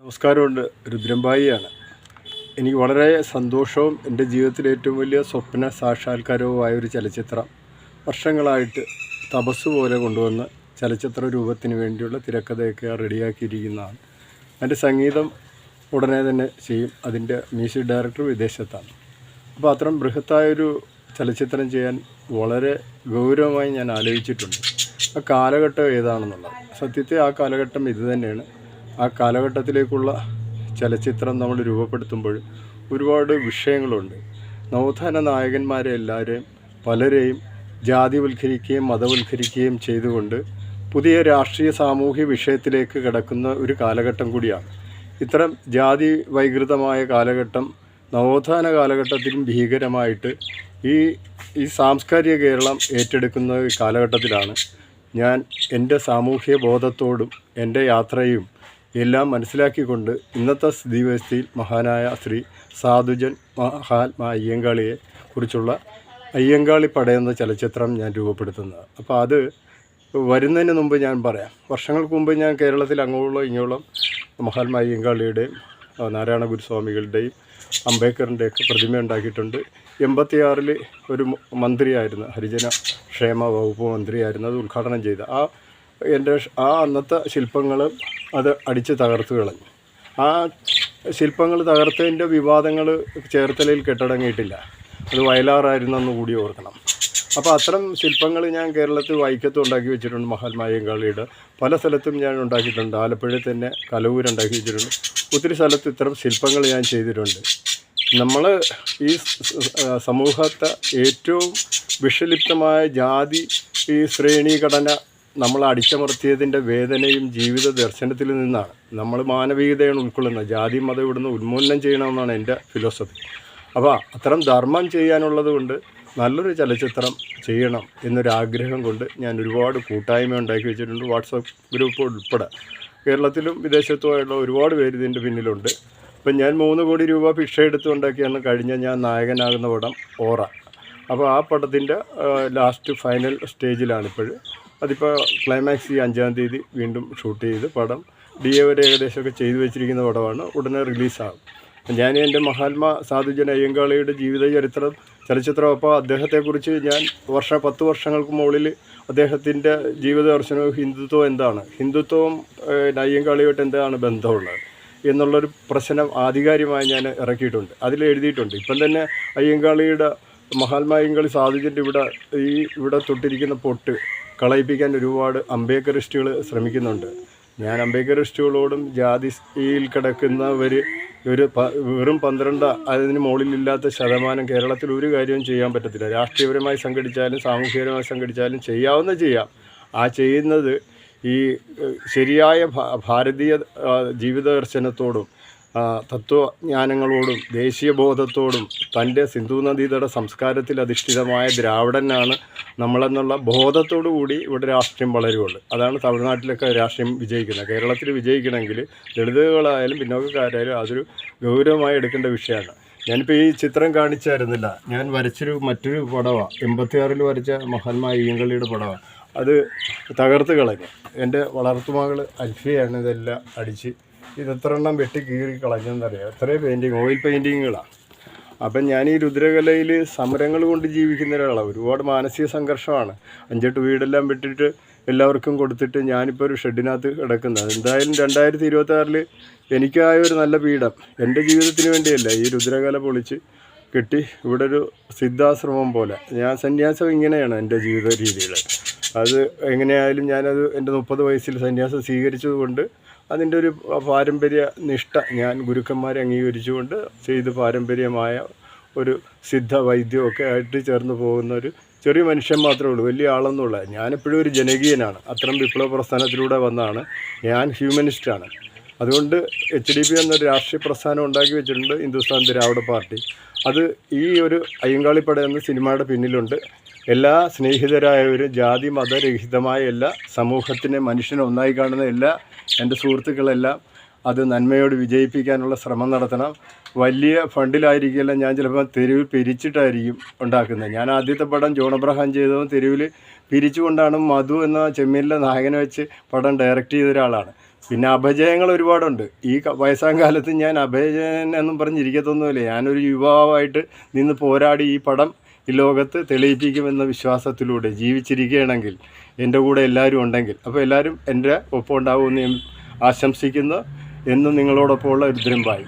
നമസ്കാരമുണ്ട്. രുദ്രംബായിയാണ്. എനിക്ക് വളരെ സന്തോഷവും എൻ്റെ ജീവിതത്തിലെ ഏറ്റവും വലിയ സ്വപ്ന സാക്ഷാത്കാരവുമായ ഒരു ചലച്ചിത്രം വർഷങ്ങളായിട്ട് തപസ് പോലെ കൊണ്ടുവന്ന് ചലച്ചിത്ര രൂപത്തിന് വേണ്ടിയുള്ള തിരക്കഥയൊക്കെ റെഡിയാക്കിയിരിക്കുന്നതാണ്. അതിൻ്റെ സംഗീതം ഉടനെ തന്നെ ചെയ്യും. അതിൻ്റെ മ്യൂസിക് ഡയറക്ടർ വിദേശത്താണ്. അപ്പോൾ അത്തരം ബൃഹത്തായൊരു ചലച്ചിത്രം ചെയ്യാൻ വളരെ ഗൗരവമായി ഞാൻ ആലോചിച്ചിട്ടുണ്ട്. ആ കാലഘട്ടം ഏതാണെന്നുള്ളത്. സത്യത്തിൽ ആ കാലഘട്ടം ഇത് തന്നെയാണ്. ആ കാലഘട്ടത്തിലേക്കുള്ള ചലച്ചിത്രം നമ്മൾ രൂപപ്പെടുത്തുമ്പോൾ ഒരുപാട് വിഷയങ്ങളുണ്ട്. നവോത്ഥാന നായകന്മാരെ എല്ലാവരെയും പലരെയും ജാതിവൽക്കരിക്കുകയും മതവൽക്കരിക്കുകയും ചെയ്തുകൊണ്ട് പുതിയ രാഷ്ട്രീയ സാമൂഹ്യ വിഷയത്തിലേക്ക് കിടക്കുന്ന ഒരു കാലഘട്ടം കൂടിയാണ്. ഇത്തരം ജാതി വൈകൃതമായ കാലഘട്ടം നവോത്ഥാന കാലഘട്ടത്തിലും ഭീകരമായിട്ട് ഈ സാംസ്കാരിക കേരളം ഏറ്റെടുക്കുന്ന കാലഘട്ടത്തിലാണ് ഞാൻ എൻ്റെ സാമൂഹ്യ ബോധത്തോടും എൻ്റെ യാത്രയും എല്ലാം മനസ്സിലാക്കിക്കൊണ്ട് ഇന്നത്തെ സ്ഥിതിവ്യവസ്ഥയിൽ മഹാനായ ശ്രീ സാധുജൻ മഹാത്മാ അയ്യങ്കാളിയെ കുറിച്ചുള്ള അയ്യങ്കാളി പടയെന്ന ചലച്ചിത്രം ഞാൻ രൂപപ്പെടുത്തുന്നത്. അപ്പോൾ അത് വരുന്നതിന് മുമ്പ് ഞാൻ പറയാം. വർഷങ്ങൾക്ക് മുമ്പ് ഞാൻ കേരളത്തിൽ അങ്ങോളം ഇങ്ങോളം മഹാത്മാ അയ്യങ്കാളിയുടെയും നാരായണ ഗുരുസ്വാമികളുടെയും അംബേദ്കറിൻ്റെയൊക്കെ പ്രതിമ ഉണ്ടാക്കിയിട്ടുണ്ട്. 86 ഒരു മന്ത്രിയായിരുന്നു, ഹരിജന ക്ഷേമ വകുപ്പ് മന്ത്രിയായിരുന്നു, അത് ഉദ്ഘാടനം ചെയ്ത ആ അന്നത്തെ ശില്പങ്ങൾ അത് അടിച്ച് തകർത്ത് കളഞ്ഞു. ആ ശില്പങ്ങൾ തകർത്തതിൻ്റെ വിവാദങ്ങൾ ചേർത്തലയിൽ കെട്ടടങ്ങിയിട്ടില്ല. അത് വയലാറായിരുന്നെന്ന് കൂടി ഓർക്കണം. അപ്പോൾ അത്തരം ശില്പങ്ങൾ ഞാൻ കേരളത്തിൽ വൈക്കത്തും ഉണ്ടാക്കി വെച്ചിട്ടുണ്ട്. മഹാത്മാ അയ്യങ്കാളിയുടെ പല സ്ഥലത്തും ഞാൻ ഉണ്ടാക്കിയിട്ടുണ്ട്. ആലപ്പുഴയിൽ തന്നെ കലവൂരുണ്ടാക്കി വെച്ചിട്ടുണ്ട്. ഒത്തിരി സ്ഥലത്ത് ഇത്തരം ശില്പങ്ങൾ ഞാൻ ചെയ്തിട്ടുണ്ട്. നമ്മൾ ഈ സമൂഹത്തെ ഏറ്റവും വിഷലിപ്തമായ ജാതി ശ്രേണീഘടന നമ്മൾ അടിച്ചമർത്തിയതിൻ്റെ വേദനയും ജീവിത ദർശനത്തിൽ നിന്നാണ്. നമ്മൾ മാനവികതയാണ് ഉൾക്കൊള്ളുന്നത്. ജാതി മതം ഇവിടുന്ന് ഉന്മൂലനം ചെയ്യണമെന്നാണ് എൻ്റെ ഫിലോസഫി. അപ്പോൾ അത്തരം ധർമ്മം ചെയ്യാനുള്ളത് കൊണ്ട് നല്ലൊരു ചലച്ചിത്രം ചെയ്യണം എന്നൊരാഗ്രഹം കൊണ്ട് ഞാൻ ഒരുപാട് കൂട്ടായ്മ ഉണ്ടാക്കി വെച്ചിട്ടുണ്ട്. വാട്സപ്പ് ഗ്രൂപ്പ് ഉൾപ്പെടെ കേരളത്തിലും വിദേശത്തുമായുള്ള ഒരുപാട് പേര് ഇതിൻ്റെ പിന്നിലുണ്ട്. ഇപ്പം ഞാൻ 3 കോടി രൂപ ഭിക്ഷ എടുത്തുണ്ടാക്കിയാണ് ഞാൻ നായകനാകുന്ന പടം ഓറ. അപ്പോൾ ആ പടത്തിൻ്റെ ലാസ്റ്റ് ഫൈനൽ സ്റ്റേജിലാണിപ്പോൾ. അതിപ്പോൾ ക്ലൈമാക്സ് ഈ 5-ാം തീയതി വീണ്ടും ഷൂട്ട് ചെയ്ത് പടം DA വരെ ഏകദേശമൊക്കെ ചെയ്തു വെച്ചിരിക്കുന്ന പടമാണ്. ഉടനെ റിലീസാകും. ഞാൻ എൻ്റെ മഹാത്മാ സാധുജൻ അയ്യങ്കാളിയുടെ ജീവിത ചലച്ചിത്രം അപ്പോൾ അദ്ദേഹത്തെക്കുറിച്ച് ഞാൻ 10 വർഷങ്ങൾക്ക് മുകളിൽ അദ്ദേഹത്തിൻ്റെ ജീവിത ദർശനവും ഹിന്ദുത്വം എന്താണ്, ഹിന്ദുത്വവും അയ്യങ്കാളിയായിട്ട് എന്താണ് ബന്ധമുള്ളത് എന്നുള്ളൊരു പ്രശ്നം ആധികാരികമായി ഞാൻ ഇറക്കിയിട്ടുണ്ട്. അതിൽ എഴുതിയിട്ടുണ്ട്. ഇപ്പം തന്നെ അയ്യങ്കാളിയുടെ മഹാത്മാ അയ്യങ്കാളി സാധുജൻ്റെ ഇവിടെ തൊട്ടിരിക്കുന്ന പൊട്ട് കളയിപ്പിക്കാൻ ഒരുപാട് അംബേദ്കറിസ്റ്റുകൾ ശ്രമിക്കുന്നുണ്ട്. ഞാൻ അംബേദ്കറിസ്റ്റുകളോടും ജാതിയിൽ കിടക്കുന്നവർ വെറും 12 അതിന് മുകളിലില്ലാത്ത ശതമാനം കേരളത്തിൽ ഒരു കാര്യവും ചെയ്യാൻ പറ്റത്തില്ല. രാഷ്ട്രീയപരമായി സംഘടിച്ചാലും സാമൂഹികപരമായി സംഘടിച്ചാലും ചെയ്യാം. ആ ചെയ്യുന്നത് ഈ ശരിയായ ഭാരതീയ ജീവിത ദർശനത്തോടും തത്വജ്ഞാനങ്ങളോടും ദേശീയബോധത്തോടും തൻ്റെ സിന്ധു നദീതട സംസ്കാരത്തിൽ അധിഷ്ഠിതമായ ദ്രാവിഡനാണ് നമ്മളെന്നുള്ള ബോധത്തോടു കൂടി ഇവിടെ രാഷ്ട്രീയം വളരുകയുള്ളൂ. അതാണ് തമിഴ്നാട്ടിലൊക്കെ രാഷ്ട്രീയം വിജയിക്കുന്നത്. കേരളത്തിൽ വിജയിക്കണമെങ്കിൽ ദളിതുകളായാലും പിന്നോക്കക്കാരായാലും അതൊരു ഗൗരവമായി എടുക്കേണ്ട വിഷയമാണ്. ഞാനിപ്പോൾ ഈ ചിത്രം കാണിച്ചായിരുന്നില്ല, ഞാൻ മറ്റൊരു പടമാണ് 86 വരച്ച മഹാത്മാ അയ്യങ്കാളിയുടെ പടമാണ്. അത് തകർത്ത് കളഞ്ഞു. എൻ്റെ വളർത്തുമകൾ അൽഫിയാണ് ഇതെല്ലാം അടിച്ച് ഇതെത്ര എണ്ണം വെട്ടി കീറി കളഞ്ഞെന്നറിയാം. എത്രയും ഓയിൽ പെയിൻറ്റിങ്ങുകളാണ്. അപ്പം ഞാൻ ഈ രുദ്രകലയിൽ സമരങ്ങൾ കൊണ്ട് ജീവിക്കുന്ന ഒരാളാണ്. ഒരുപാട് മാനസിക സംഘർഷമാണ്. 5-8 വീടെല്ലാം വിട്ടിട്ട് എല്ലാവർക്കും കൊടുത്തിട്ട് ഞാനിപ്പോൾ ഒരു ഷെഡിനകത്ത് കിടക്കുന്നത്. എന്തായാലും 2026 എനിക്കായ ഒരു നല്ല പീഠം എൻ്റെ ജീവിതത്തിന് വേണ്ടിയല്ല, ഈ രുദ്രകല പൊളിച്ച് കെട്ടി ഇവിടെ ഒരു സിദ്ധാശ്രമം പോലെ. ഞാൻ സന്യാസം ഇങ്ങനെയാണ് എൻ്റെ ജീവിത രീതികൾ. അത് എങ്ങനെയായാലും ഞാനത് എൻ്റെ 30 വയസ്സിൽ സന്യാസം സ്വീകരിച്ചതുകൊണ്ട് അതിൻ്റെ ഒരു പാരമ്പര്യ നിഷ്ഠ ഞാൻ ഗുരുക്കന്മാരെ അംഗീകരിച്ചുകൊണ്ട് ചെയ്ത് പാരമ്പര്യമായ ഒരു സിദ്ധ വൈദ്യമൊക്കെ ആയിട്ട് ചേർന്ന് പോകുന്ന ഒരു ചെറിയ മനുഷ്യൻ മാത്രമേ ഉള്ളൂ, വലിയ ആളെന്നുള്ള. ഞാനെപ്പോഴും ഒരു ജനകീയനാണ്. അത്തരം വിപ്ലവ പ്രസ്ഥാനത്തിലൂടെ വന്നതാണ്. ഞാൻ ഹ്യൂമനിസ്റ്റാണ്. അതുകൊണ്ട് HDP എന്നൊരു രാഷ്ട്രീയ പ്രസ്ഥാനം ഉണ്ടാക്കി വെച്ചിട്ടുണ്ട്, ഹിന്ദുസ്ഥാൻ ദ്രാവിഡ പാർട്ടി. അത് ഈ ഒരു അയ്യങ്കാളിപ്പട എന്ന സിനിമയുടെ പിന്നിലുണ്ട്. എല്ലാ സ്നേഹിതരായവരും ജാതി മതരഹിതമായ എല്ലാ സമൂഹത്തിനെ മനുഷ്യനെ ഒന്നായി കാണുന്ന എല്ലാ എൻ്റെ സുഹൃത്തുക്കളെല്ലാം അത് നന്മയോട് വിജയിപ്പിക്കാനുള്ള ശ്രമം നടത്തണം. വലിയ ഫണ്ടിലായിരിക്കില്ല, ഞാൻ ചിലപ്പോൾ തെരുവിൽ പിരിച്ചിട്ടായിരിക്കും ഉണ്ടാക്കുന്നത്. ഞാൻ ആദ്യത്തെ പടം ജോൺ അബ്രഹാം ചെയ്തതും തെരുവിൽ പിരിച്ചുകൊണ്ടാണ്. മധു എന്ന ചെമ്മീനിലെ നായകനെ വെച്ച് പടം ഡയറക്റ്റ് ചെയ്ത ഒരാളാണ്. പിന്നെ അപജയങ്ങൾ ഒരുപാടുണ്ട്. ഈ വയസ്സാം കാലത്ത് ഞാൻ അപജയൻ എന്നും പറഞ്ഞിരിക്കത്തൊന്നുമില്ല. ഞാനൊരു യുവാവായിട്ട് നിന്ന് പോരാടി ഈ പടം ഈ ലോകത്ത് തെളിയിപ്പിക്കുമെന്ന വിശ്വാസത്തിലൂടെ ജീവിച്ചിരിക്കുകയാണെങ്കിൽ എൻ്റെ കൂടെ എല്ലാവരും ഉണ്ടെങ്കിൽ, അപ്പോൾ എല്ലാവരും എൻ്റെ ഒപ്പം ഉണ്ടാകുമെന്ന് ഞാൻ ആശംസിക്കുന്നു. എന്നും നിങ്ങളോടൊപ്പമുള്ള രുദ്രൻ ഭായി.